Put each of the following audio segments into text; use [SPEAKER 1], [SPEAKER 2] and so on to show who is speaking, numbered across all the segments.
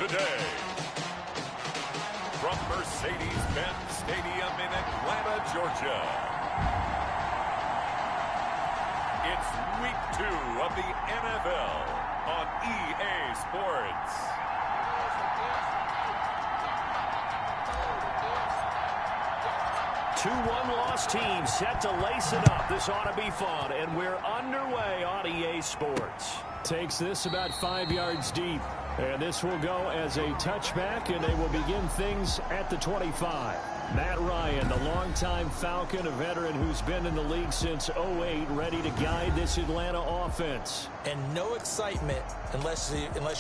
[SPEAKER 1] today. From Mercedes-Benz Stadium in Atlanta, Georgia. It's week 2 of the NFL on EA Sports.
[SPEAKER 2] Two one-loss teams set to lace it up. This ought to be fun, and we're underway on EA Sports.
[SPEAKER 3] Takes this about 5 yards deep, and this will go as a touchback, and they will begin things at the 25. Matt Ryan, the longtime Falcon, a veteran who's been in the league since '08, ready to guide this Atlanta offense.
[SPEAKER 4] And no excitement unless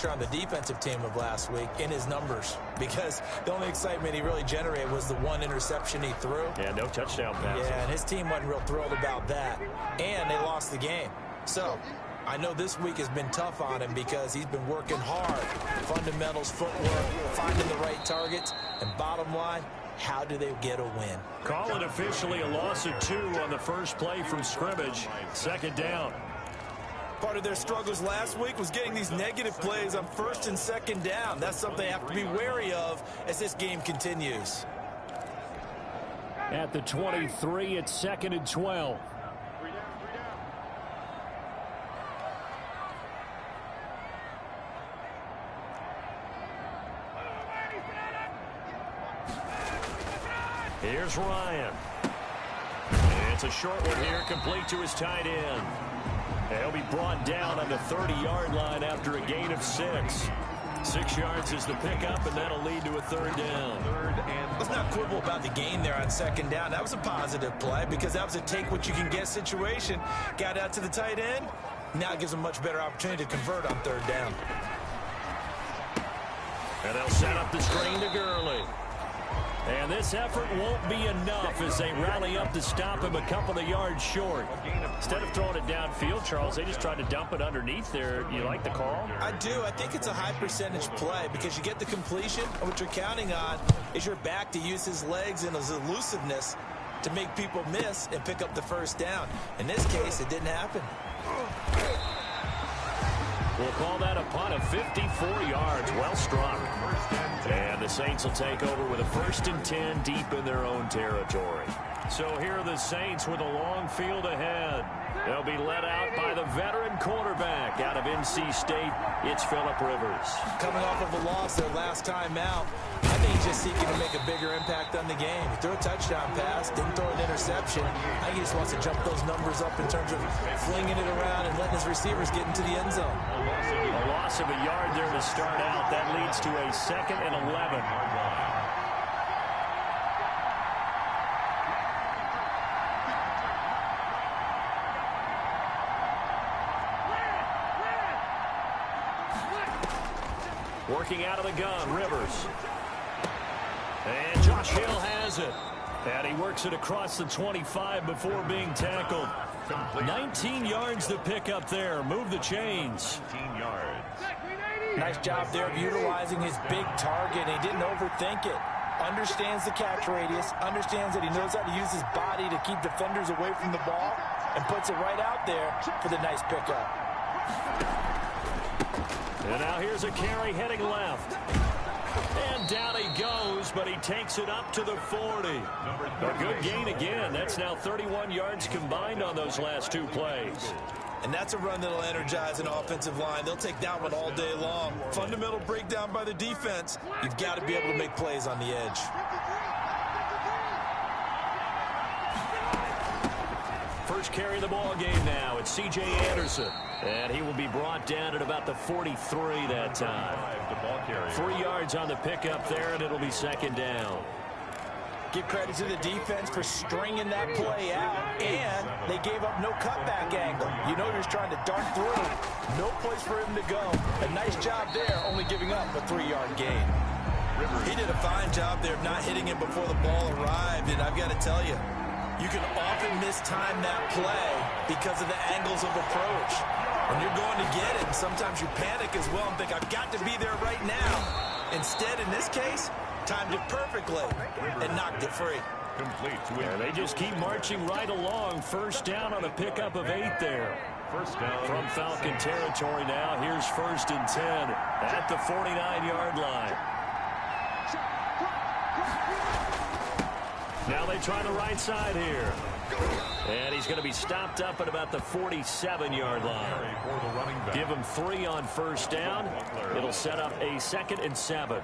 [SPEAKER 4] you're on the defensive team of last week in his numbers, because the only excitement he really generated was the one interception he threw.
[SPEAKER 2] Yeah, no touchdown pass.
[SPEAKER 4] Yeah, and his team wasn't real thrilled about that, and they lost the game. So I know this week has been tough on him because he's been working hard. Fundamentals, footwork, finding the right targets, and bottom line, how do they get a win?
[SPEAKER 2] Call it officially a loss of 2 on the first play from scrimmage. Second down.
[SPEAKER 4] Part of their struggles last week was getting these negative plays on first and second down. That's something they have to be wary of as this game continues.
[SPEAKER 3] At the 23, it's 2nd and 12.
[SPEAKER 2] Here's Ryan. It's a short one here, complete to his tight end. He'll be brought down on the 30-yard line after a gain of 6. 6 yards is the pickup, and that'll lead to a third down.
[SPEAKER 4] Let's not quibble about the gain there on second down. That was a positive play because that was a take-what-you-can-get situation. Got out to the tight end. Now it gives them a much better opportunity to convert on third down.
[SPEAKER 2] And they'll set up the screen to Gurley. And this effort won't be enough as they rally up to stop him a couple of yards short. Instead of throwing it downfield, Charles, they just tried to dump it underneath there. You like the call?
[SPEAKER 4] I do. I think it's a high percentage play because you get the completion, and what you're counting on is your back to use his legs and his elusiveness to make people miss and pick up the first down. In this case, it didn't happen.
[SPEAKER 2] We'll call that a punt of 54 yards. Well struck. And the Saints will take over with a 1st and 10 deep in their own territory. So here are the Saints with a long field ahead. They'll be led out by the veteran quarterback out of NC State. It's Phillip Rivers.
[SPEAKER 4] Coming off of a loss their last time out, I think he's just seeking to make a bigger impact on the game. He threw a touchdown pass, didn't throw an interception. I think he just wants to jump those numbers up in terms of flinging it around and letting his receivers get into the end zone.
[SPEAKER 2] A loss of a yard there to start out. That leads to a 2nd and 11. Working out of the gun, Rivers. And Josh Hill has it. And he works it across the 25 before being tackled. 19 yards to pick up there. Move the chains.
[SPEAKER 1] 19 yards.
[SPEAKER 4] Nice job there of utilizing his big target. He didn't overthink it. Understands the catch radius. Understands that he knows how to use his body to keep defenders away from the ball. And puts it right out there for the nice pickup.
[SPEAKER 2] And now here's a carry heading left. And down he goes, but he takes it up to the 40. A good gain again. That's now 31 yards combined on those last 2 plays.
[SPEAKER 4] And that's a run that'll energize an offensive line. They'll take that one all day long. Fundamental breakdown by the defense. You've got to be able to make plays on the edge.
[SPEAKER 2] First carry of the ball game now. It's C.J. Anderson. And he will be brought down at about the 43 that time. 3 yards on the pickup there, and it'll be 2nd down.
[SPEAKER 4] Give credit to the defense for stringing that play out, and they gave up no cutback angle. You know you're trying to dart through. No place for him to go. A nice job there, only giving up a 3-yard gain. He did a fine job there of not hitting him before the ball arrived, and I've got to tell you, you can often mistime that play because of the angles of approach. When you're going to get it, sometimes you panic as well and think, I've got to be there right now. Instead, in this case, timed it perfectly and knocked it free.
[SPEAKER 3] And they just keep marching right along. First down on a pickup of 8 there.
[SPEAKER 1] First down
[SPEAKER 3] from Falcon territory now. Here's 1st and 10 at the 49-yard line. Now they try the right side here. And he's going to be stopped up at about the 47-yard line. Give him 3 on first down. It'll set up a 2nd and 7.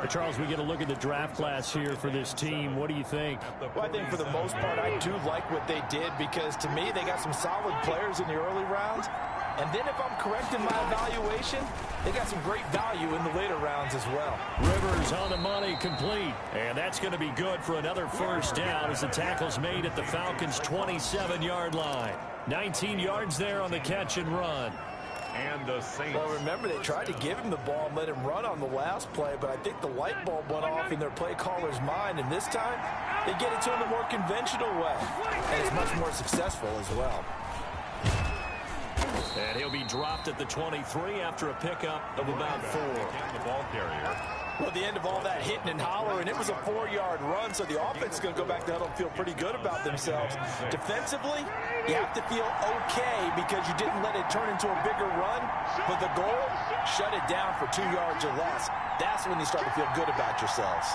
[SPEAKER 3] Charles, we get a look at the draft class here for this team. What do you think?
[SPEAKER 4] Well, I think for the most part, I do like what they did because, to me, they got some solid players in the early rounds. And then if I'm correct in my evaluation, they got some great value in the later rounds as well.
[SPEAKER 3] Rivers on the money, complete. And that's going to be good for another first down as the tackle's made at the Falcons' 27-yard line. 19 yards there on the catch and run.
[SPEAKER 1] And the Saints.
[SPEAKER 4] Well, remember, they tried to give him the ball and let him run on the last play, but I think the light bulb went off in their play caller's mind, and this time they get it to him the more conventional way, and it's much more successful as well.
[SPEAKER 3] And he'll be dropped at the 23 after a pickup of about 4.
[SPEAKER 1] The ball carrier.
[SPEAKER 4] Well, at the end of all that hitting and hollering, it was a 4-yard run, so the offense is going to go back to huddle and feel pretty good about themselves. Defensively, you have to feel okay because you didn't let it turn into a bigger run, but the goal, shut it down for 2 yards or less. That's when you start to feel good about yourselves.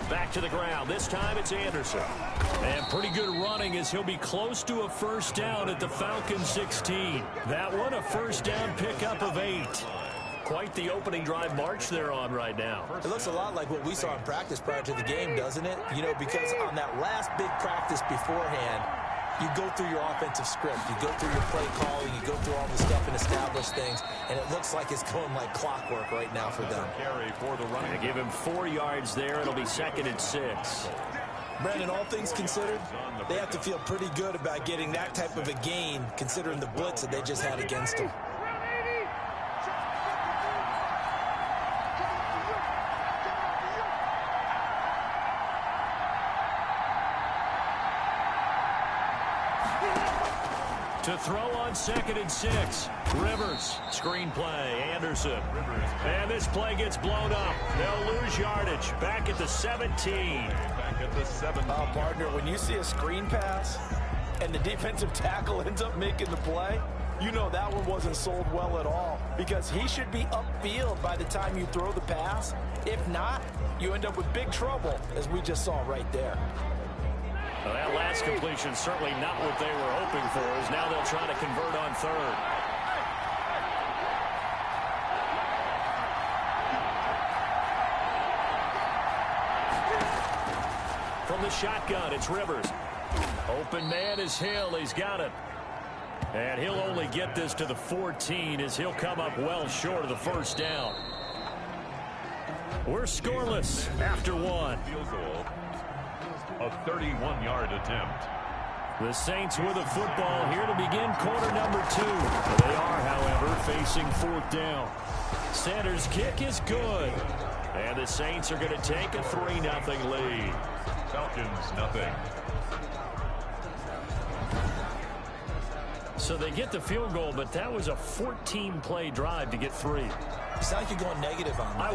[SPEAKER 3] Back to the ground. This time it's Anderson. And pretty good running as he'll be close to a first down at the Falcons 16. That one, a first down pickup of 8. Quite the opening drive march they're on right now.
[SPEAKER 4] It looks a lot like what we saw in practice prior to the game, doesn't it? You know, because on that last big practice beforehand, you go through your offensive script, you go through your play calling, you go through all the stuff and establish things, and it looks like it's going like clockwork right now for them.
[SPEAKER 3] They give him 4 yards there. It'll be 2nd and 6.
[SPEAKER 4] Brandon, all things considered, they have to feel pretty good about getting that type of a gain considering the blitz that they just had against them.
[SPEAKER 3] To throw on 2nd and 6. Rivers. Screenplay. Anderson. And this play gets blown up. They'll lose yardage. Back at the 17.
[SPEAKER 1] Back at the 7.
[SPEAKER 4] Partner, when you see a screen pass and the defensive tackle ends up making the play, you know that one wasn't sold well at all because he should be upfield by the time you throw the pass. If not, you end up with big trouble, as we just saw right there.
[SPEAKER 3] Well, that last completion certainly not what they were hoping for, as now they'll try to convert on 3rd. From the shotgun, it's Rivers. Open man is Hill. He's got it. And he'll only get this to the 14 as he'll come up well short of the first down. We're scoreless after 1.
[SPEAKER 1] Field goal. A 31-yard attempt.
[SPEAKER 3] The Saints with a football here to begin quarter number 2. They are, however, facing 4th down. Sanders' kick is good. And the Saints are going to take a 3-0 lead.
[SPEAKER 1] Falcons, nothing.
[SPEAKER 3] So they get the field goal, but that was a 14-play drive to get 3.
[SPEAKER 4] You sound like you're going negative on me.
[SPEAKER 3] I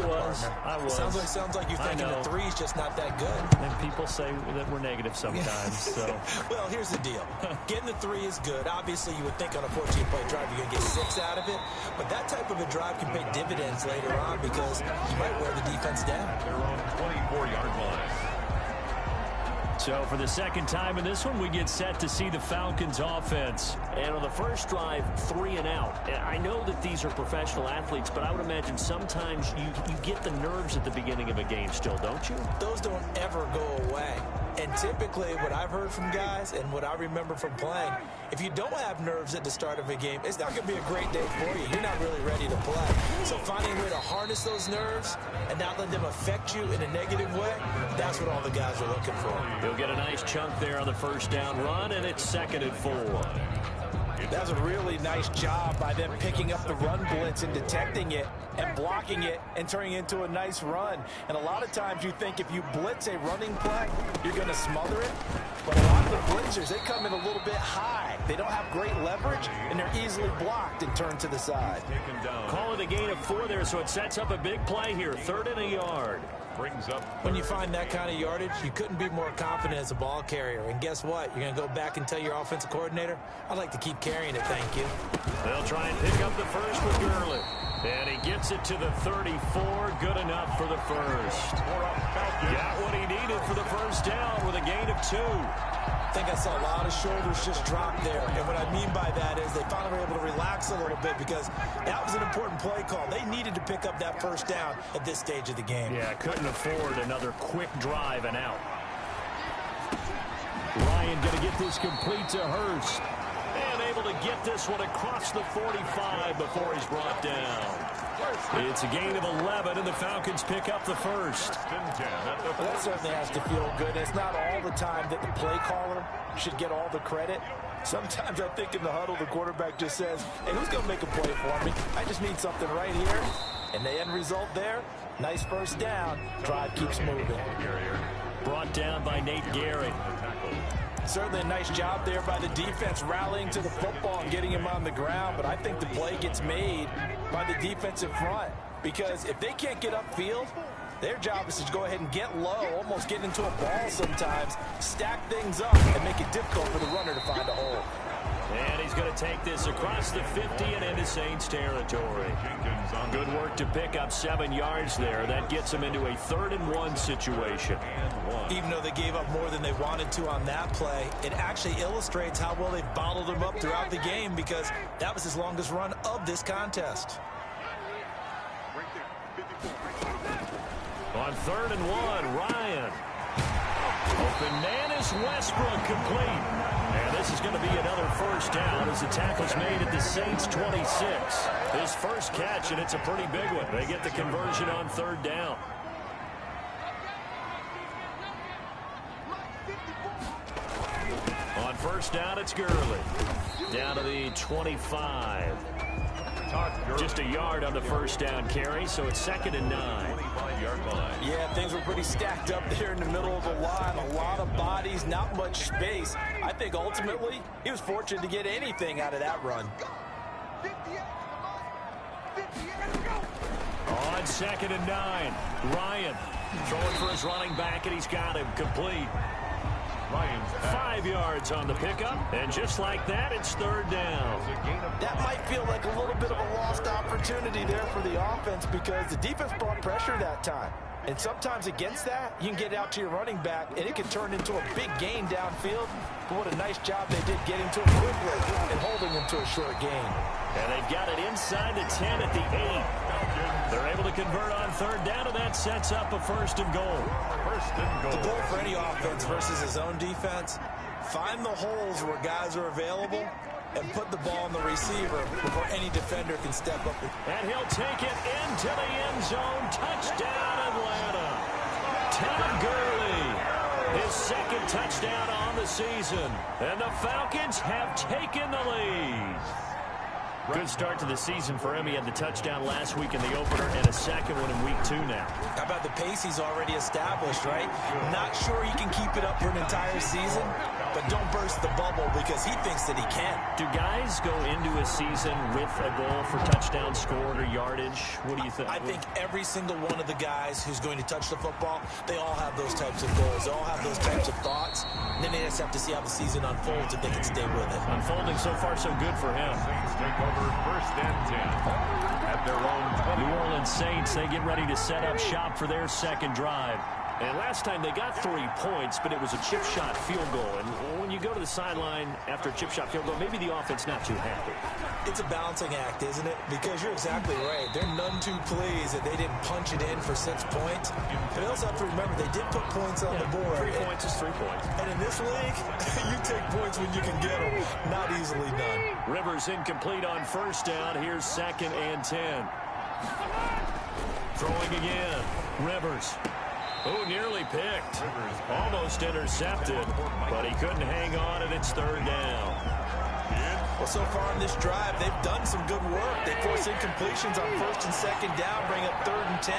[SPEAKER 3] was.
[SPEAKER 4] Sounds like you're thinking the 3's just not that good.
[SPEAKER 3] And people say that we're negative sometimes. So.
[SPEAKER 4] Well, here's the deal. Getting the 3 is good. Obviously, you would think on a 14-play drive you're going to get 6 out of it. But that type of a drive can pay dividends later on because you might wear the defense down.
[SPEAKER 1] They're on 24-yard line.
[SPEAKER 3] So for the second time in this one, we get set to see the Falcons offense. And on the first drive, 3 and out. I know that these are professional athletes, but I would imagine sometimes you get the nerves at the beginning of a game still, don't you?
[SPEAKER 4] Those don't ever go away. And typically what I've heard from guys and what I remember from playing, if you don't have nerves at the start of a game, it's not going to be a great day for you. You're not really ready to play. So finding a way to harness those nerves and not let them affect you in a negative way, that's what all the guys are looking for.
[SPEAKER 3] He'll get a nice chunk there on the first down run, and it's 2nd and 4.
[SPEAKER 4] That's a really nice job by them picking up the run blitz and detecting it and blocking it and turning it into a nice run. And a lot of times you think if you blitz a running play, you're going to smother it. But a lot of the blitzers, they come in a little bit high. They don't have great leverage, and they're easily blocked and turned to the side.
[SPEAKER 2] Call it a gain of 4 there, so it sets up a big play here. 3rd and a yard.
[SPEAKER 1] Brings up
[SPEAKER 4] When you find that kind of yardage, you couldn't be more confident as a ball carrier. And guess what? You're going to go back and tell your offensive coordinator, I'd like to keep carrying it, thank you.
[SPEAKER 2] They'll try and pick up the first with Gurley. And he gets it to the 34. Good enough for the first. Got what he needed for the first down with a gain of 2.
[SPEAKER 4] I think I saw a lot of shoulders just drop there. And what I mean by that is they finally were able to relax a little bit because that was an important play call. They needed to pick up that first down at this stage of the game.
[SPEAKER 2] Yeah, couldn't afford another quick drive and out. Ryan going to get this complete to Hurst. And able to get this one across the 45 before he's brought down. It's a gain of 11, and the Falcons pick up the first.
[SPEAKER 4] Well, that certainly has to feel good. It's not all the time that the play caller should get all the credit. Sometimes I think in the huddle, the quarterback just says, hey, who's going to make a play for me? I just need something right here. And the end result there, nice first down. Drive keeps moving.
[SPEAKER 2] Brought down by Nate Gehrig.
[SPEAKER 4] Certainly a nice job there by the defense rallying to the football and getting him on the ground. But I think the play gets made by the defensive front. Because if they can't get upfield, their job is to go ahead and get low, almost get into a ball sometimes, stack things up, and make it difficult for the runner to find a hole.
[SPEAKER 2] And he's going to take this across the 50 and into Saints territory. Good work to pick up 7 yards there. That gets him into a 3rd and 1 situation.
[SPEAKER 4] Even though they gave up more than they wanted to on that play, it actually illustrates how well they've bottled him up throughout the game because that was his longest run of this contest.
[SPEAKER 2] On 3rd and 1, Ryan. Open man is Westbrook complete. And this is going to be another first down as the tackle's made at the Saints 26. His first catch, and it's a pretty big one. They get the conversion on 3rd down. On first down, it's Gurley. Down to the 25. Just a yard on the first down carry, so it's 2nd and 9.
[SPEAKER 4] Yeah, things were pretty stacked up there in the middle of the line. A lot of bodies, not much space. I think ultimately he was fortunate to get anything out of that run.
[SPEAKER 2] On 2nd and 9, Ryan throwing for his running back, and he's got him complete. 5 yards on the pickup, and just like that, it's 3rd down.
[SPEAKER 4] That might feel like a little bit of a lost opportunity there for the offense because the defense brought pressure that time. And sometimes against that, you can get out to your running back, and it can turn into a big gain downfield. But what a nice job they did getting to him quickly and holding him to a short gain.
[SPEAKER 2] And they've got it inside the 10 at the 8. They're able to convert on 3rd down, and that sets up a 1st and goal.
[SPEAKER 4] The goal for any offense versus his own defense, find the holes where guys are available and put the ball on the receiver before any defender can step up.
[SPEAKER 2] And he'll take it into the end zone. Touchdown, Atlanta. Todd Gurley, his 2nd touchdown on the season. And the Falcons have taken the lead. Good start to the season for him. He had the touchdown last week in the opener and a 2nd one in week 2 now.
[SPEAKER 4] How about the pace he's already established, right? Not sure he can keep it up for an entire season, but don't burst the bubble because he thinks that he can.
[SPEAKER 2] Do guys go into a season with a goal for touchdown scored or yardage? What do you think?
[SPEAKER 4] I think every single one of the guys who's going to touch the football, they all have those types of goals. They all have those types of thoughts. And then they just have to see how the season unfolds if they can stay with it.
[SPEAKER 2] Unfolding so far so good for him.
[SPEAKER 1] 1st and 10 at their own 20.
[SPEAKER 2] New Orleans Saints, they get ready to set up shop for their 2nd drive. And last time they got 3 points, but it was a chip shot field goal. And when you go to the sideline after a chip shot field goal, maybe the offense not too happy.
[SPEAKER 4] It's a balancing act, isn't it? Because you're exactly right. They're none too pleased that they didn't punch it in for 6 points. But they also have to remember they did put points on the board.
[SPEAKER 2] 3 points is 3 points.
[SPEAKER 4] And in this league, you take points when you can get them. Not easily done.
[SPEAKER 2] Rivers incomplete on 1st down. Here's 2nd and 10. Throwing again. Rivers. Oh, nearly picked. Almost intercepted, but he couldn't hang on, and it's 3rd down.
[SPEAKER 4] Well, so far on this drive, they've done some good work. They force incompletions on 1st and 2nd down, bring up 3rd and 10.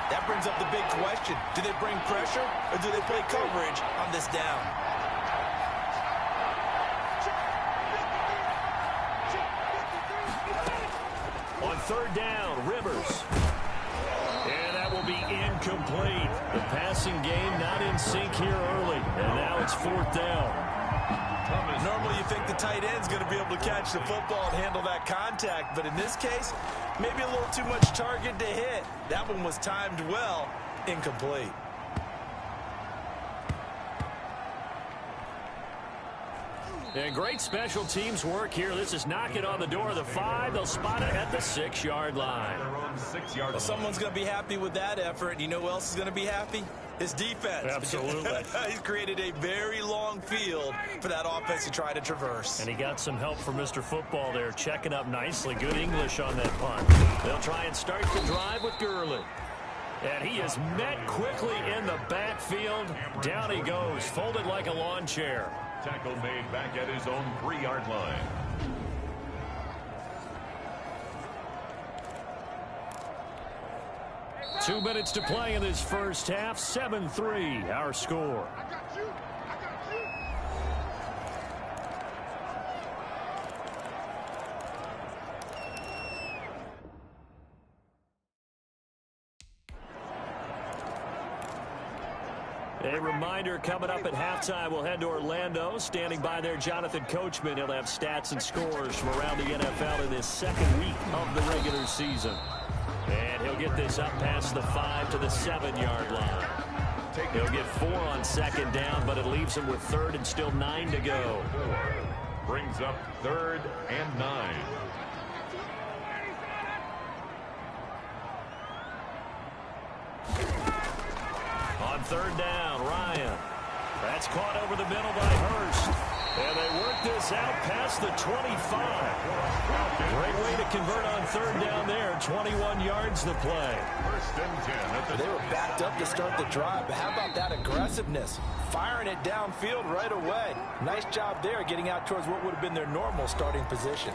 [SPEAKER 4] That brings up the big question. Do they bring pressure or do they play coverage on this down?
[SPEAKER 2] On 3rd down, Rivers. And that will be incomplete. The passing game not in sync here early. And now it's 4th down.
[SPEAKER 4] Normally you think the tight end's going to be able to catch the football and handle that contact. But in this case, maybe a little too much target to hit. That one was timed well. Incomplete.
[SPEAKER 2] And great special teams work here. This is knocking on the door of the 5. They'll spot it at the 6-yard line.
[SPEAKER 4] Well, someone's going to be happy with that effort. You know who else is going to be happy? His defense.
[SPEAKER 2] Absolutely.
[SPEAKER 4] He's created a very long field for that offense to try to traverse.
[SPEAKER 2] And he got some help from Mr. Football there, checking up nicely. Good English on that punt. They'll try and start the drive with Gurley. And he is met quickly in the backfield. Down he goes, folded like a lawn chair.
[SPEAKER 1] Tackle made back at his own 3-yard line.
[SPEAKER 3] Two minutes to play in this first half. 7-3, our score. A reminder, coming up at halftime, we'll head to Orlando. Standing by there, Jonathan Coachman. He'll have stats and scores from around the NFL in this second week of the regular season. And he'll get this up past the 5 to the 7-yard line. He'll get 4 on 2nd down, but it leaves him with 3rd and still 9 to go.
[SPEAKER 1] Brings up 3rd and 9.
[SPEAKER 2] On 3rd down, Ryan. That's caught over the middle by Hurst. And they work this out past the 25. Great way to convert on 3rd down there. 21 yards to play.
[SPEAKER 1] 1st and 10.
[SPEAKER 4] They were backed up to start the drive, but how about that aggressiveness? Firing it downfield right away. Nice job there getting out towards what would have been their normal starting position.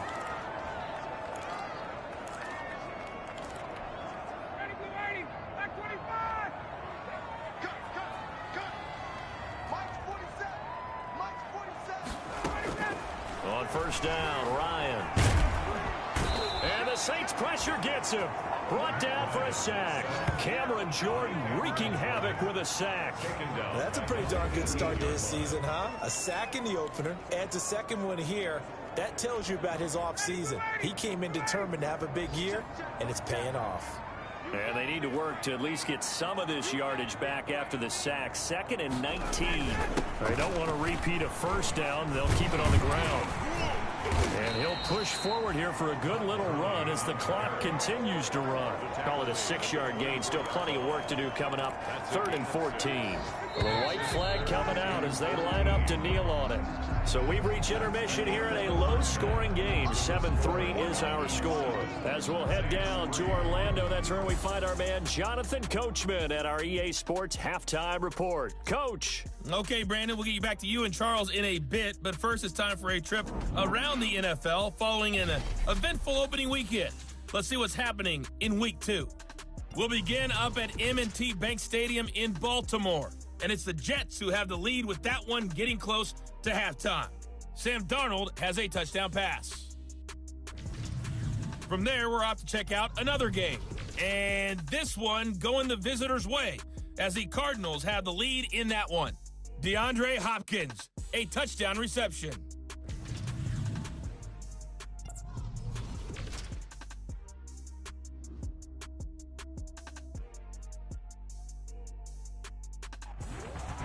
[SPEAKER 2] On 1st down, Ryan. And the Saints pressure gets him. Brought down for a sack. Cameron Jordan wreaking havoc with a sack.
[SPEAKER 4] That's a pretty darn good start to his season, huh? A sack in the opener, adds a second one here. That tells you about his offseason. He came in determined to have a big year, and it's paying off.
[SPEAKER 2] And they need to work to at least get some of this yardage back after the sack. 2nd and 19.
[SPEAKER 3] They don't want to repeat a 1st down. They'll keep it on the ground. And he'll push forward here for a good little run as the clock continues to run.
[SPEAKER 2] Call it a 6-yard gain. Still plenty of work to do coming up. 3rd and 14.
[SPEAKER 3] The white flag coming out as they line up to kneel on it.
[SPEAKER 2] So we've reached intermission here in a low-scoring game. 7-3 is our score.
[SPEAKER 3] As we'll head down to Orlando, that's where we find our man Jonathan Coachman at our EA Sports Halftime Report. Coach.
[SPEAKER 5] Okay, Brandon, we'll get you back to you and Charles in a bit, but first it's time for a trip around the NFL following an eventful opening weekend. Let's see what's happening in Week 2. We'll begin up at M&T Bank Stadium in Baltimore, and it's the Jets who have the lead with that one getting close to halftime. Sam Darnold has a touchdown pass. From there, we're off to check out another game, and this one going the visitors' way as the Cardinals have the lead in that one. DeAndre Hopkins, a touchdown reception.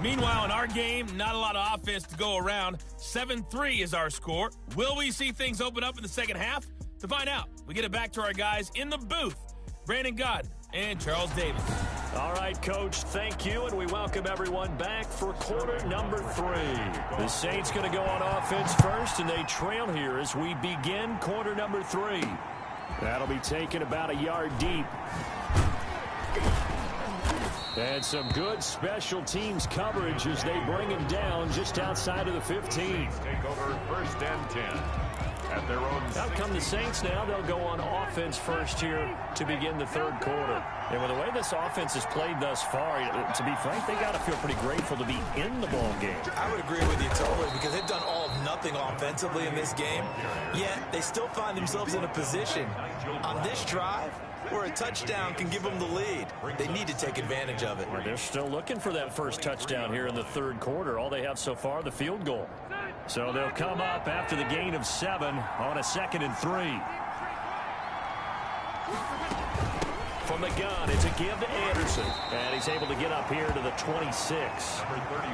[SPEAKER 5] Meanwhile, in our game, not a lot of offense to go around. 7-3 is our score. Will we see things open up in the second half? To find out, we get it back to our guys in the booth, Brandon Godden and Charles Davis.
[SPEAKER 3] All right, Coach, thank you, and we welcome everyone back for quarter number 3. The Saints going to go on offense first, and they trail here as we begin quarter number 3. That'll be taken about a yard deep. And some good special teams coverage as they bring him down just outside of the 15.
[SPEAKER 1] Take over 1st and 10. at their own.
[SPEAKER 3] Out come the Saints now. They'll go on offense first here to begin the third quarter. And with the way this offense has played thus far, to be frank, they got to feel pretty grateful to be in the ball game.
[SPEAKER 4] I would agree with you totally, because they've done all of nothing offensively in this game, yet they still find themselves in a position on this drive where a touchdown can give them the lead. They need to take advantage of it.
[SPEAKER 3] Well, they're still looking for that first touchdown here in the third quarter. All they have so far, the field goal. So they'll come up after the gain of 7 on a 2nd and 3. From the gun, it's a give to Anderson. And he's able to get up here to the 26.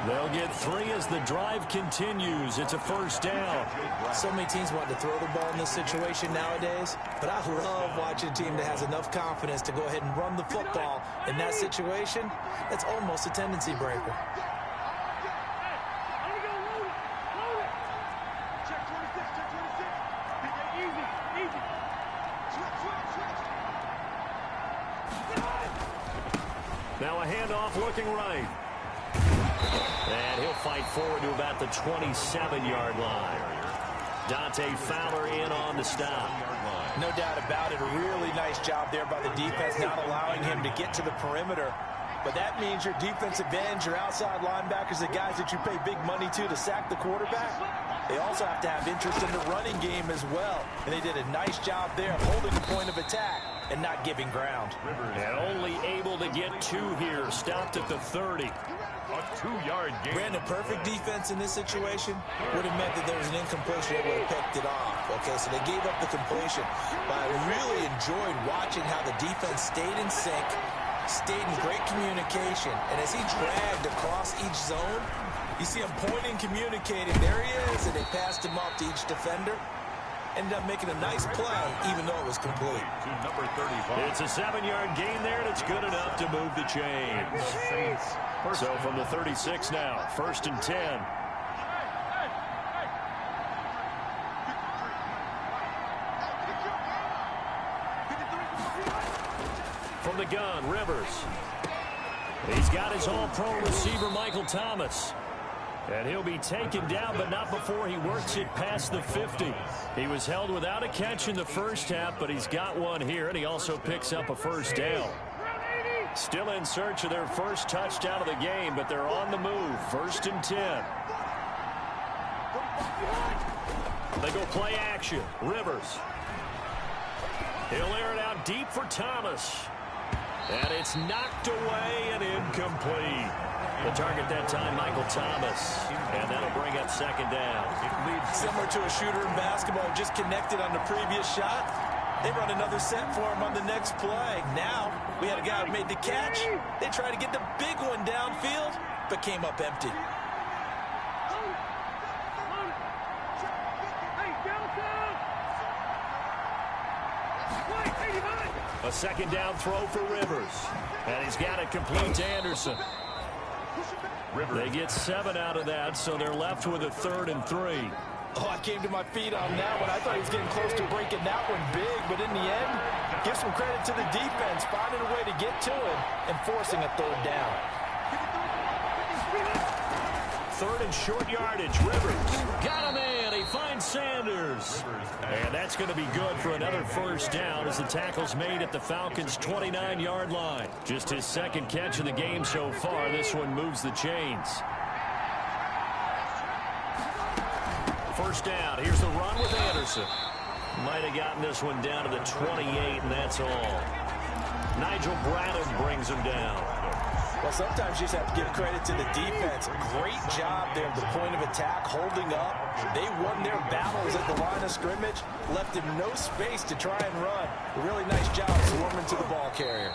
[SPEAKER 3] They'll get 3 as the drive continues. It's a first down.
[SPEAKER 4] So many teams want to throw the ball in this situation nowadays, but I love watching a team that has enough confidence to go ahead and run the football in that situation. That's almost a tendency breaker.
[SPEAKER 3] Now a handoff looking right. And he'll fight forward to about the 27-yard line. Dante Fowler in on the stop.
[SPEAKER 4] No doubt about it. A really nice job there by the defense, not allowing him to get to the perimeter. But that means your defensive ends, your outside linebackers, the guys that you pay big money to sack the quarterback, they also have to have interest in the running game as well. And they did a nice job there of holding the point of attack and not giving ground.
[SPEAKER 3] And only able to get 2 here. Stopped at the 30.
[SPEAKER 1] A 2-yard gain.
[SPEAKER 4] Brandon, perfect defense in this situation would have meant that there was an incompletion. They would have picked it off. Okay, so they gave up the completion. But I really enjoyed watching how the defense stayed in sync, stayed in great communication. And as he dragged across each zone, you see him pointing, communicating. There he is, and they passed him off to each defender. Ended up making a nice play, even though it was complete.
[SPEAKER 1] To number 35.
[SPEAKER 3] It's a 7-yard gain there, and it's good enough to move the chains. So from the 36 now, 1st and 10. From the gun, Rivers. He's got his all-pro receiver, Michael Thomas. And he'll be taken down, but not before he works it past the 50. He was held without a catch in the first half, but he's got one here, and he also picks up a first down. Still in search of their first touchdown of the game, but they're on the move. 1st and 10. They go play action. Rivers. He'll air it out deep for Thomas. And it's knocked away and incomplete. The target that time, Michael Thomas. And that'll bring up 2nd down.
[SPEAKER 4] Similar to a shooter in basketball, just connected on the previous shot. They run another set for him on the next play. Now, we had a guy who made the catch. They tried to get the big one downfield, but came up empty.
[SPEAKER 3] A 2nd down throw for Rivers. And he's got it complete to Anderson. They get 7 out of that, so they're left with a 3rd and 3.
[SPEAKER 4] Oh, I came to my feet on that one. I thought he was getting close to breaking that one big, but in the end, give some credit to the defense, finding a way to get to him and forcing a 3rd down.
[SPEAKER 3] 3rd and short yardage. Rivers got him in. He finds Sanders. And that's going to be good for another first down as the tackle's made at the Falcons' 29-yard line. Just his 2nd catch of the game so far. This one moves the chains. First down. Here's the run with Anderson. Might have gotten this one down to the 28, and that's all. Nigel Bradham brings him down.
[SPEAKER 4] Well, sometimes you just have to give credit to the defense. Great job there at the point of attack, holding up. They won their battles at the line of scrimmage, left him no space to try and run. A really nice job swarming to the ball carrier.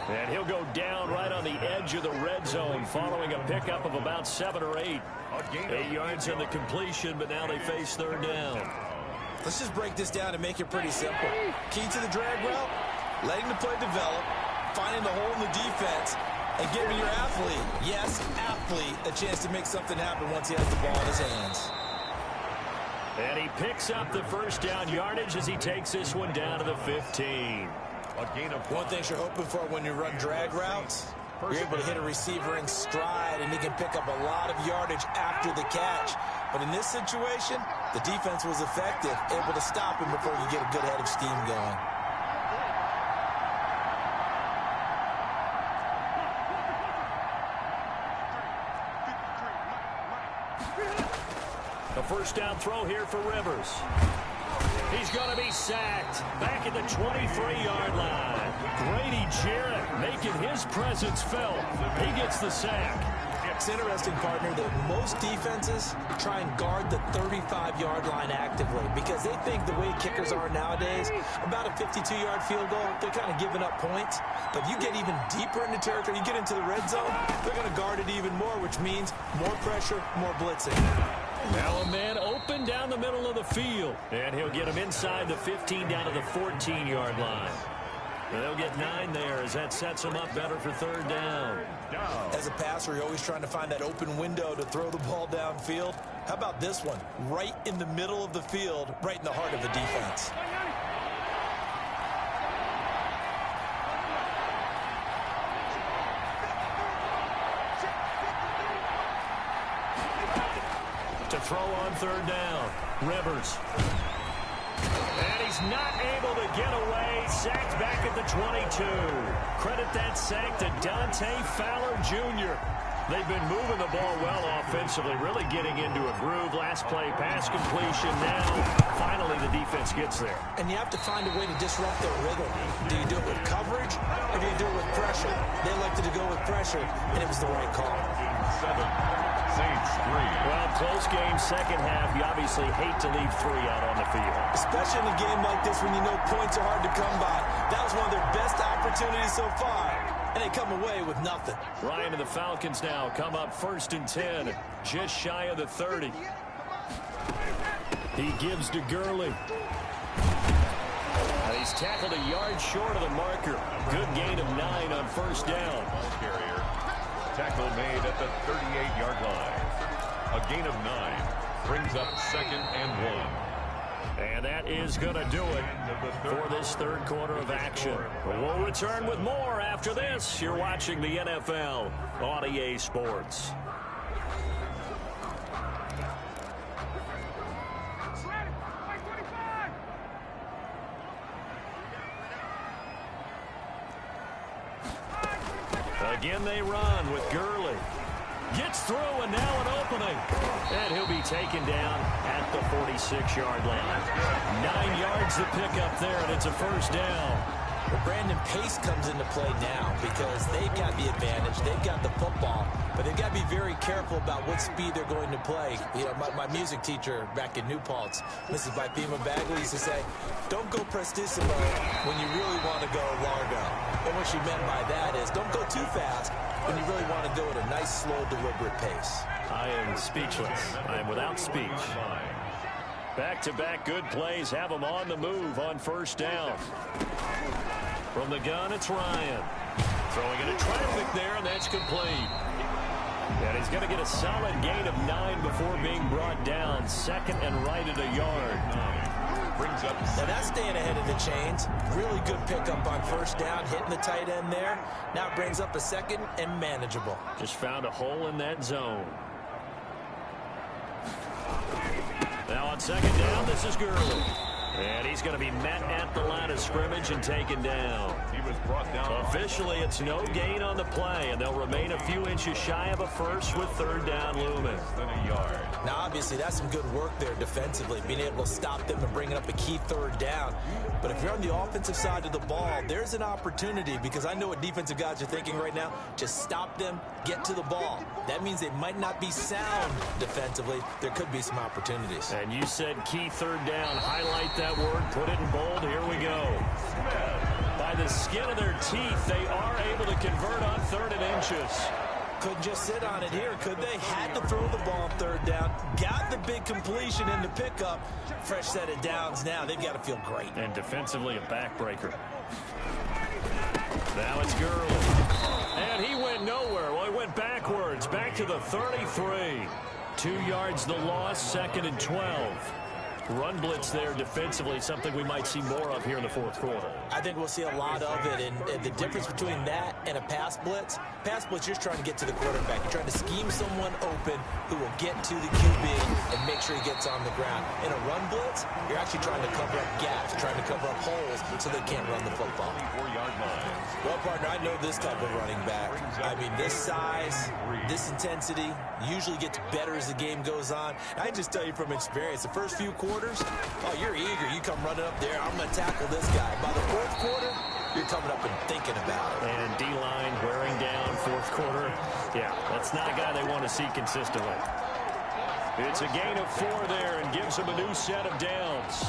[SPEAKER 3] And he'll go down right on the edge of the red zone following a pickup of about 7 or 8. 8 yards on the completion, but now they face 3rd down.
[SPEAKER 4] Let's just break this down and make it pretty simple. Key to the drag route, letting the play develop, finding the hole in the defense, and giving your athlete, yes, athlete, a chance to make something happen once he has the ball in his hands.
[SPEAKER 3] And he picks up the first down yardage as he takes this one down to the 15.
[SPEAKER 1] A gain of
[SPEAKER 4] one thing you're hoping for when you run drag routes, you're able to hit a receiver in stride, and he can pick up a lot of yardage after the catch. But in this situation, the defense was effective, able to stop him before you get a good head of steam going.
[SPEAKER 3] A first down throw here for Rivers. He's going to be sacked back at the 23-yard line. Grady Jarrett making his presence felt. He gets the sack.
[SPEAKER 4] It's interesting, partner, that most defenses try and guard the 35-yard line actively because they think the way kickers are nowadays, about a 52-yard field goal, they're kind of giving up points. But you get even deeper into territory, you get into the red zone, they're going to guard it even more, which means more pressure, more blitzing.
[SPEAKER 3] Now a man open down the middle of the field. And he'll get him inside the 15 down to the 14-yard line. And they'll get 9 there as that sets them up better for third down.
[SPEAKER 4] As a passer, you're always trying to find that open window to throw the ball downfield. How about this one? Right in the middle of the field, right in the heart of the defense.
[SPEAKER 3] To throw on third down, Rivers. And he's not able to get away. Sacked back at the 22. Credit that sack to Dante Fowler Jr. They've been moving the ball well offensively, really getting into a groove. Last play, pass completion. Now, finally, the defense gets there.
[SPEAKER 4] And you have to find a way to disrupt their rhythm. Do you do it with coverage, or do you do it with pressure? They elected to go with pressure, and it was the right call.
[SPEAKER 1] 7. Saints 3.
[SPEAKER 3] Well, close game, second half. You obviously hate to leave 3 out on the field.
[SPEAKER 4] Especially in a game like this when you know points are hard to come by. That was one of their best opportunities so far, and they come away with nothing.
[SPEAKER 3] Ryan and the Falcons now come up 1st and 10, just shy of the 30. He gives to Gurley. And he's tackled a yard short of the marker. Good gain of 9 on first down.
[SPEAKER 1] Ball carrier. Tackle made at the 38-yard line. A gain of 9 brings up 2nd and 1.
[SPEAKER 3] And that is going to do it for this third quarter of action. We'll return with more after this. You're watching the NFL on EA Sports. Again they run with Gurley. Gets through and now an opening. And he'll be taken down at the 46-yard line. 9 yards to pick up there, and it's a first down.
[SPEAKER 4] Well, Brandon, pace comes into play now because they've got the advantage. They've got the football, but they've got to be very careful about what speed they're going to play. You know, my music teacher back in New Paltz, Mrs. Bipema Bagley, used to say, don't go prestissimo when you really want to go largo. And what she meant by that is don't go too fast when you really want to go at a nice, slow, deliberate pace.
[SPEAKER 3] I am speechless. I am without speech. Back-to-back good plays have them on the move on first down. From the gun, it's Ryan. Throwing into traffic there, and that's complete. And he's going to get a solid gain of 9 before being brought down. 2nd and right at a yard.
[SPEAKER 1] Brings up.
[SPEAKER 4] Now that's staying ahead of the chains. Really good pickup on first down, hitting the tight end there. Now it brings up a 2nd and manageable.
[SPEAKER 3] Just found a hole in that zone. Now on 2nd down, this is Gurley. And he's going to be met at the line of scrimmage and taken down.
[SPEAKER 1] He was brought down.
[SPEAKER 3] Officially, it's no gain on the play, and they'll remain a few inches shy of a first with third down looming.
[SPEAKER 1] Less than a yard.
[SPEAKER 4] Now, obviously, that's some good work there defensively, being able to stop them and bringing up a key third down. But if you're on the offensive side of the ball, there's an opportunity, because I know what defensive guys are thinking right now. Just stop them, get to the ball. That means they might not be sound defensively. There could be some opportunities.
[SPEAKER 3] And you said key third down. Highlight that word, put it in bold. Here we go. By the skin of their teeth, they are able to convert on 3rd and inches.
[SPEAKER 4] Couldn't just sit on it here, could they? Had to throw the ball on 3rd down. Got the big completion in the pickup. Fresh set of downs now. They've got to feel great.
[SPEAKER 3] And defensively, a backbreaker. Now it's Gurley. And he went nowhere. Well, he went backwards. Back to the 33. 2 yards the loss, 2nd and 12. run blitz there defensively, something we might see more of here in the fourth quarter.
[SPEAKER 4] I think we'll see a lot of it, and the difference between that and a pass blitz, you're trying to get to the quarterback. You're trying to scheme someone open who will get to the QB and make sure he gets on the ground. In a run blitz, you're actually trying to cover up gaps, trying to cover up holes so they can't run the football. Well, partner, I know this type of running back. I mean, this size, this intensity usually gets better as the game goes on. I just tell you from experience, the first few quarters, oh, you're eager. You come running up there, I'm going to tackle this guy. By the fourth quarter, you're coming up and thinking about it.
[SPEAKER 3] And D-line wearing down fourth quarter. Yeah, that's not a guy they want to see consistently. It's a gain of 4 there and gives them a new set of downs.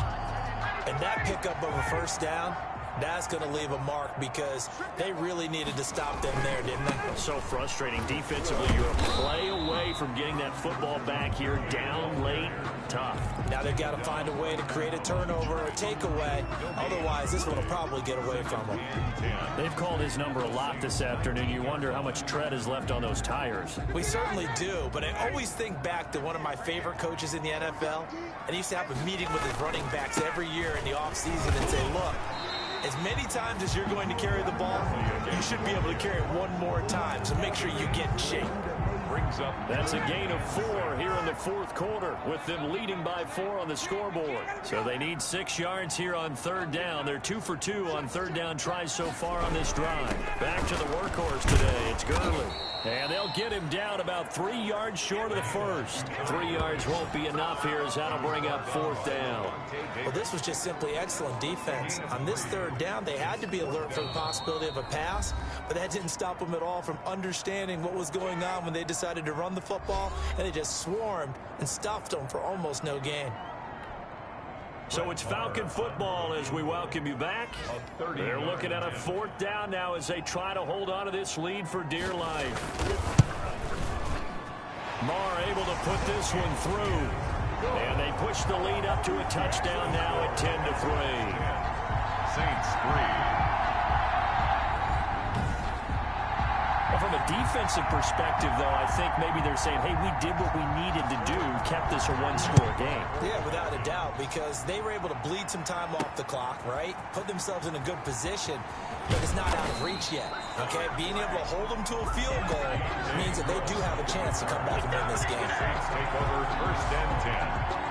[SPEAKER 4] And that pickup of a first down, that's going to leave a mark because they really needed to stop them there, didn't they?
[SPEAKER 3] So frustrating. Defensively, you're a play away from getting that football back here, down late, tough.
[SPEAKER 4] Now they've got to find a way to create a turnover or a takeaway. Otherwise, this one will probably get away from them.
[SPEAKER 3] They've called his number a lot this afternoon. You wonder how much tread is left on those tires.
[SPEAKER 4] We certainly do, but I always think back to one of my favorite coaches in the NFL, and he used to have a meeting with his running backs every year in the offseason and say, look, as many times as you're going to carry the ball, you should be able to carry it one more time, so make sure you get in shape.
[SPEAKER 3] That's a gain of 4 here in the fourth quarter, with them leading by 4 on the scoreboard. So they need 6 yards here on third down. They're 2 for 2 on third down tries so far on this drive. Back to the workhorse today. It's Gurley. And they'll get him down about 3 yards short of the first. 3 yards won't be enough here as that'll bring up fourth down.
[SPEAKER 4] Well, this was just simply excellent defense. On this third down, they had to be alert for the possibility of a pass, but that didn't stop them at all from understanding what was going on when they decided to run the football, and they just swarmed and stuffed them for almost no gain.
[SPEAKER 3] So it's Falcon football as we welcome you back. They're looking at a fourth down now as they try to hold on to this lead for dear life. Marr able to put this one through. And they push the lead up to a touchdown now at 10-3.
[SPEAKER 1] Saints 3.
[SPEAKER 3] From a defensive perspective, though, I think maybe they're saying, hey, we did what we needed to do, kept this a one-score game.
[SPEAKER 4] Yeah, without a doubt, because they were able to bleed some time off the clock, right? Put themselves in a good position, but it's not out of reach yet, okay? Being able to hold them to a field goal means that they do have a chance to come back and win this game.
[SPEAKER 1] Saints take over first and 10.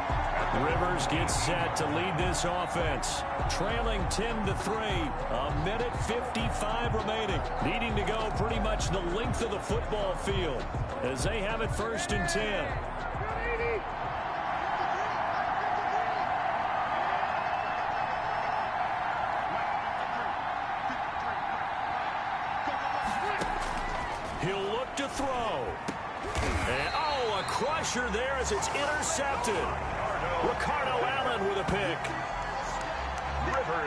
[SPEAKER 3] Rivers gets set to lead this offense. Trailing 10-3. A minute 55 remaining. Needing to go pretty much the length of the football field as they have it first and 10. He'll look to throw. And, a crusher there as it's intercepted. Ricardo Allen with a pick.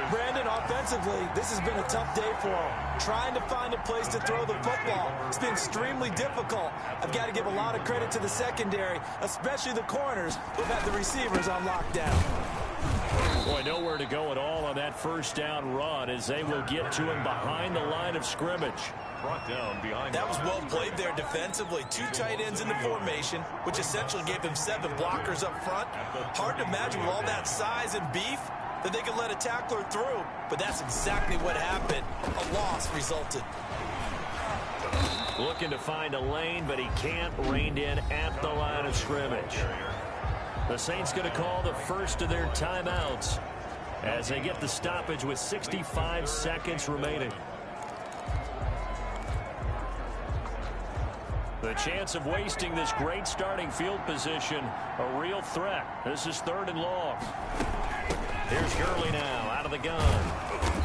[SPEAKER 4] Brandon, offensively, this has been a tough day for him. Trying to find a place to throw the football. It's been extremely difficult. I've got to give a lot of credit to the secondary, especially the corners who've had the receivers on lockdown.
[SPEAKER 3] Boy, nowhere to go at all on that first down run as they will get to him behind the line of scrimmage.
[SPEAKER 1] Brought down behind.
[SPEAKER 4] That was well played there defensively. 2 tight ends in the formation, which essentially gave them 7 blockers up front. Hard to imagine with all that size and beef that they could let a tackler through, but that's exactly what happened. A loss resulted.
[SPEAKER 3] Looking to find a lane, but he can't. Reined in at the line of scrimmage. The Saints going to call the first of their timeouts as they get the stoppage with 65 seconds remaining. The chance of wasting this great starting field position, a real threat. This is 3rd and long. Here's Gurley now out of the gun.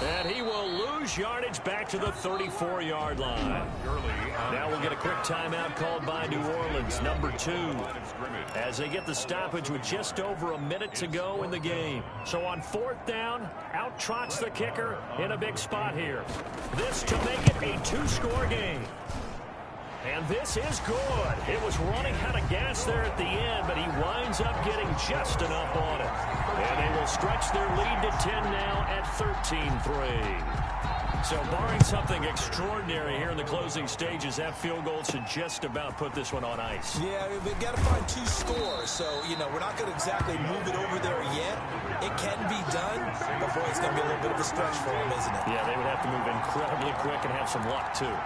[SPEAKER 3] And he will lose yardage back to the 34-yard line. Now we'll get a quick timeout called by New Orleans, number 2, as they get the stoppage with just over a minute to go in the game. So on 4th down, out trots the kicker in a big spot here. This to make it a 2-score game. And this is good. It was running out of gas there at the end, but he winds up getting just enough on it. And they will stretch their lead to 10 now at 13-3. So barring something extraordinary here in the closing stages, that field goal should just about put this one on ice.
[SPEAKER 4] Yeah, we've got to find 2 scores. So, we're not going to exactly move it over there yet. It can be done, but boy, it's going to be a little bit of a stretch for them, isn't it?
[SPEAKER 3] Yeah, they would have to move incredibly quick and have some luck, too.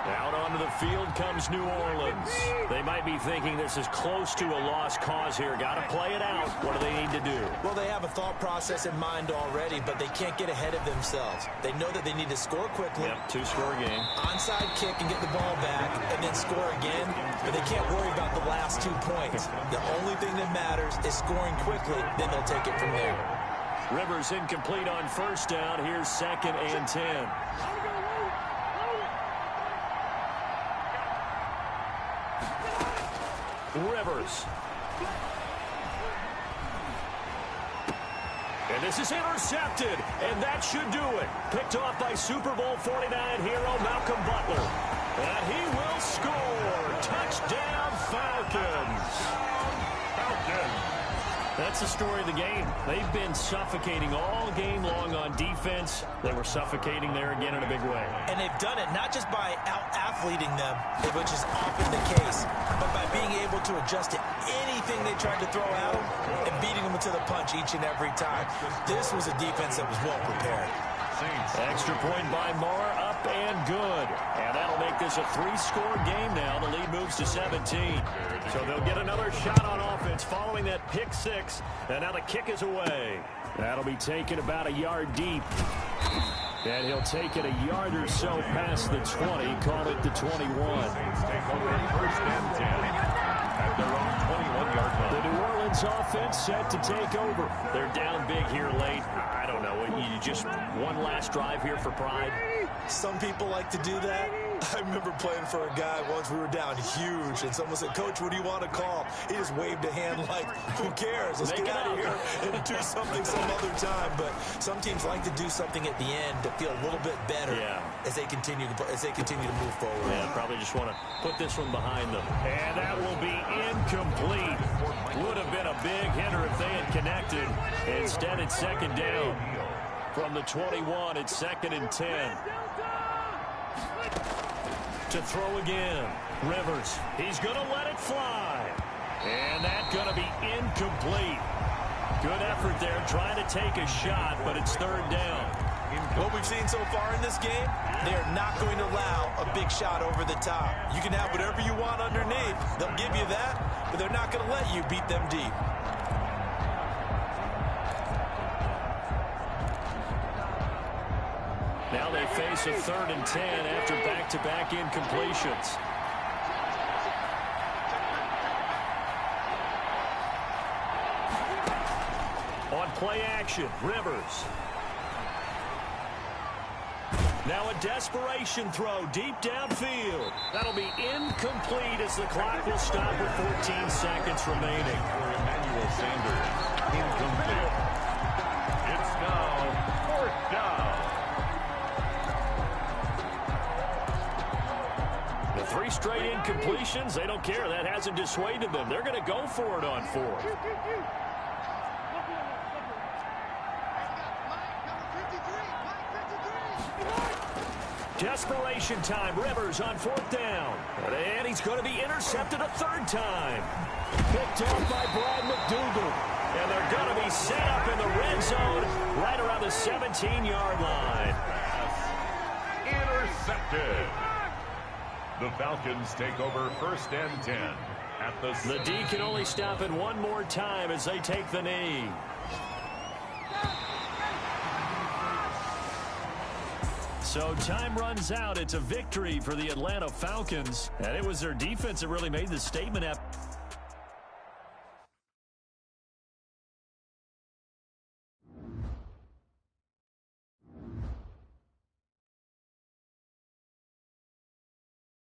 [SPEAKER 3] Out onto the field comes New Orleans. They might be thinking this is close to a lost cause here. Got to play it out. What do they need to do?
[SPEAKER 4] Well, they have a thought process in mind already, but they can't get ahead of themselves. They know that they need to score quickly.
[SPEAKER 3] Yep, 2-score game.
[SPEAKER 4] Onside kick and get the ball back, and then score again. But they can't worry about the last 2 points. The only thing that matters is scoring quickly, then they'll take it from there.
[SPEAKER 3] Rivers incomplete on first down. Here's 2nd and 10. Rivers. And this is intercepted, and that should do it. Picked off by Super Bowl 49 hero Malcolm Butler. And he will score. Touchdown, Falcons. That's the story of the game. They've been suffocating all game long on defense. They were suffocating there again in a big way.
[SPEAKER 4] And they've done it not just by out-athleting them, which is often the case, but by being able to adjust to anything they tried to throw at them and beating them to the punch each and every time. This was a defense that was well prepared.
[SPEAKER 3] Extra point by Marr, up and good. And that'll make this a 3-score game now. The lead moves to 17. So they'll get another shot on offense following that pick 6. And now the kick is away. That'll be taken about a yard deep. And he'll take it a yard or so past the 20. Call it the 21.
[SPEAKER 1] Take over 1st and 10 at their own 21-yard line.
[SPEAKER 3] The New Orleans offense set to take over. They're down big here late. I don't know. You just one last drive here for pride.
[SPEAKER 4] Some people like to do that. I remember playing for a guy once. We were down huge, and someone said, "Coach, what do you want to call?" He just waved a hand like, "Who cares? Let's get out of here and do something some other time." But some teams like to do something at the end to feel a little bit better as they continue to move forward.
[SPEAKER 3] Yeah, probably just want to put this one behind them. And that will be incomplete. Would have been a big hitter if they had connected. Instead, it's 2nd down. From the 21, it's 2nd and 10. To throw again. Rivers. He's going to let it fly. And that's going to be incomplete. Good effort there trying to take a shot, but it's 3rd down.
[SPEAKER 4] What we've seen so far in this game, they are not going to allow a big shot over the top. You can have whatever you want underneath. They'll give you that, but they're not going to let you beat them deep.
[SPEAKER 3] Now they face a 3rd and 10 after back-to-back incompletions. On play action, Rivers. Now a desperation throw deep downfield. That'll be incomplete as the clock will stop with 14 seconds remaining.
[SPEAKER 1] For Emmanuel Sanders, incomplete. It's now 4th down.
[SPEAKER 3] The 3 straight incompletions, they don't care. That hasn't dissuaded them. They're going to go for it on 4th. Desperation time. Rivers on 4th down. And he's going to be intercepted a 3rd time. Picked off by Brad McDougal. And they're going to be set up in the red zone right around the 17-yard line.
[SPEAKER 1] Intercepted. The Falcons take over 1st and 10 at the
[SPEAKER 3] D can only stop it one more time as they take the knee. So time runs out. It's a victory for the Atlanta Falcons. And it was their defense that really made the statement.